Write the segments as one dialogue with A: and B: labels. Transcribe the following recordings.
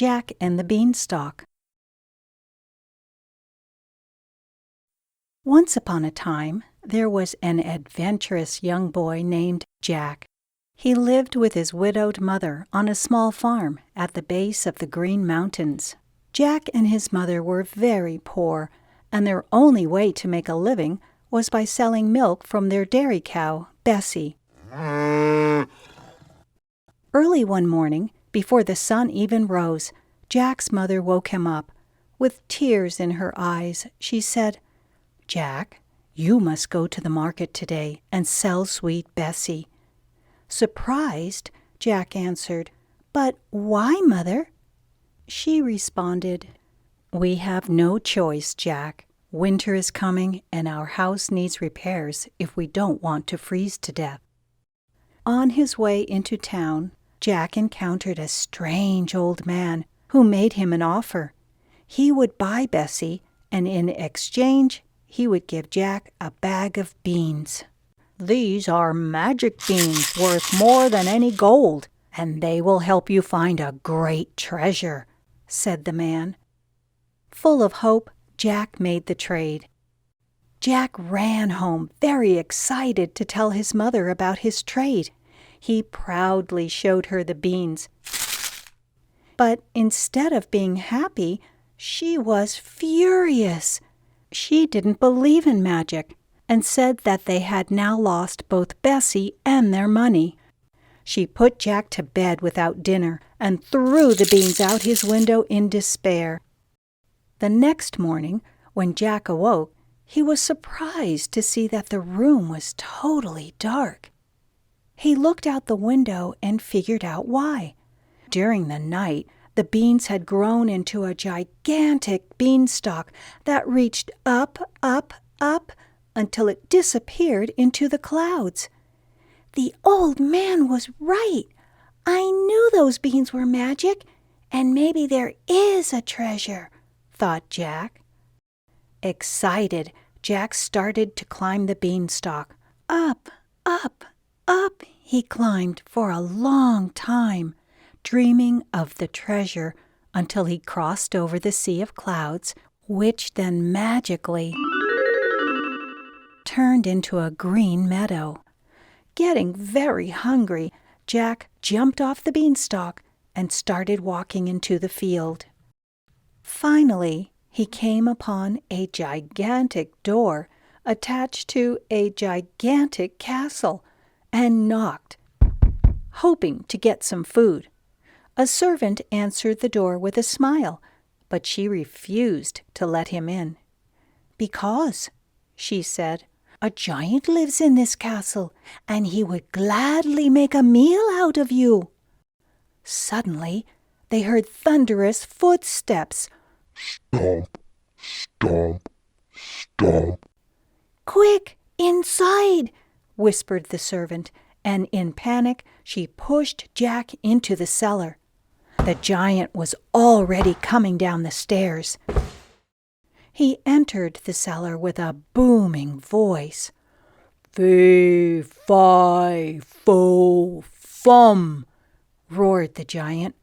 A: Jack and the Beanstalk. Once upon a time, there was an adventurous young boy named Jack. He lived with his widowed mother on a small farm at the base of the Green Mountains. Jack and his mother were very poor, and their only way to make a living was by selling milk from their dairy cow, Bessie. Early one morning, before the sun even rose, Jack's mother woke him up. With tears in her eyes, she said, "Jack, you must go to the market today and sell sweet Bessie." Surprised, Jack answered, "But why, Mother?" She responded, "We have no choice, Jack. Winter is coming, and our house needs repairs if we don't want to freeze to death." On his way into town, Jack encountered a strange old man who made him an offer. He would buy Bessie, and in exchange, he would give Jack a bag of beans. "These are magic beans worth more than any gold, and they will help you find a great treasure," said the man. Full of hope, Jack made the trade. Jack ran home very excited to tell his mother about his trade. He proudly showed her the beans. But instead of being happy, she was furious. She didn't believe in magic and said that they had now lost both Bessie and their money. She put Jack to bed without dinner and threw the beans out his window in despair. The next morning, when Jack awoke, he was surprised to see that the room was totally dark. He looked out the window and figured out why. During the night, the beans had grown into a gigantic beanstalk that reached up, up, up, until it disappeared into the clouds. "The old man was right. I knew those beans were magic, and maybe there is a treasure," thought Jack. Excited, Jack started to climb the beanstalk. Up, up, up he climbed for a long time, dreaming of the treasure until he crossed over the sea of clouds, which then magically turned into a green meadow. Getting very hungry, Jack jumped off the beanstalk and started walking into the field. Finally, he came upon a gigantic door attached to a gigantic castle and knocked, hoping to get some food. A servant answered the door with a smile, but she refused to let him in. "Because," she said, "a giant lives in this castle, and he would gladly make a meal out of you." Suddenly, they heard thunderous footsteps.
B: Stomp, stomp, stomp.
A: "Quick, inside!" whispered the servant, and in panic she pushed Jack into the cellar. The giant was already coming down the stairs. He entered the cellar with a booming voice. "Fee, fi, fo, fum," roared the giant.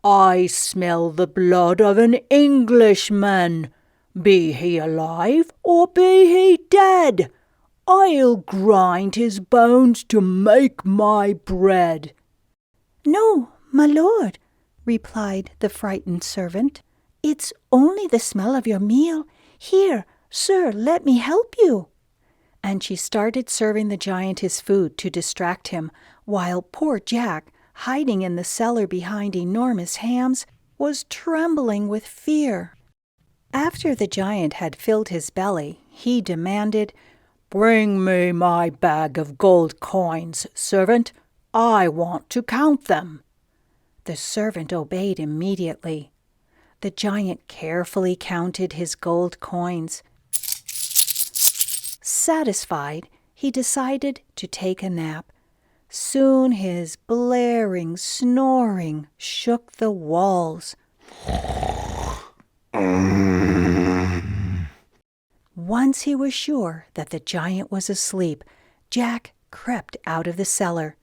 A: "I smell the blood of an Englishman. Be he alive or be he dead, I'll grind his bones to make my bread." "No, my lord," replied the frightened servant. "It's only the smell of your meal. Here, sir, let me help you." And she started serving the giant his food to distract him, while poor Jack, hiding in the cellar behind enormous hams, was trembling with fear. After the giant had filled his belly, he demanded, "Bring me my bag of gold coins, servant. I want to count them." The servant obeyed immediately. The giant carefully counted his gold coins. Satisfied, he decided to take a nap. Soon his blaring snoring shook the walls. Once he was sure that the giant was asleep, Jack crept out of the cellar.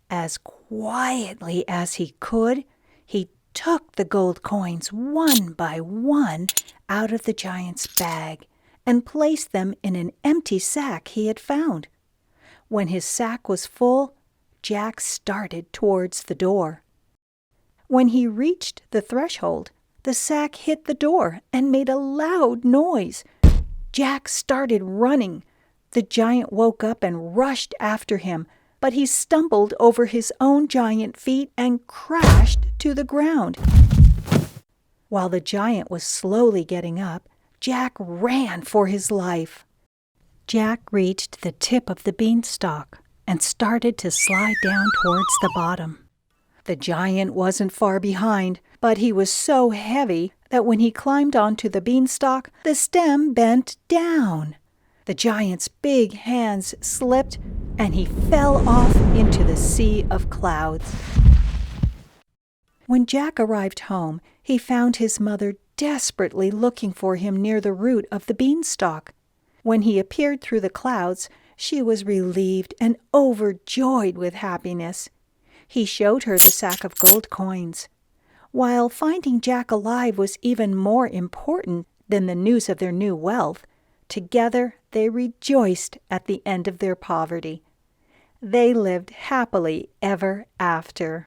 A: As quietly as he could, he took the gold coins one by one out of the giant's bag and placed them in an empty sack he had found. When his sack was full, Jack started towards the door. When he reached the threshold, the sack hit the door and made a loud noise. Jack started running. The giant woke up and rushed after him, but he stumbled over his own giant feet and crashed to the ground. While the giant was slowly getting up, Jack ran for his life. Jack reached the tip of the beanstalk and started to slide down towards the bottom. The giant wasn't far behind, but he was so heavy that when he climbed onto the beanstalk, the stem bent down. The giant's big hands slipped, and he fell off into the sea of clouds. When Jack arrived home, he found his mother desperately looking for him near the root of the beanstalk. When he appeared through the clouds, she was relieved and overjoyed with happiness. He showed her the sack of gold coins. While finding Jack alive was even more important than the news of their new wealth, together they rejoiced at the end of their poverty. They lived happily ever after.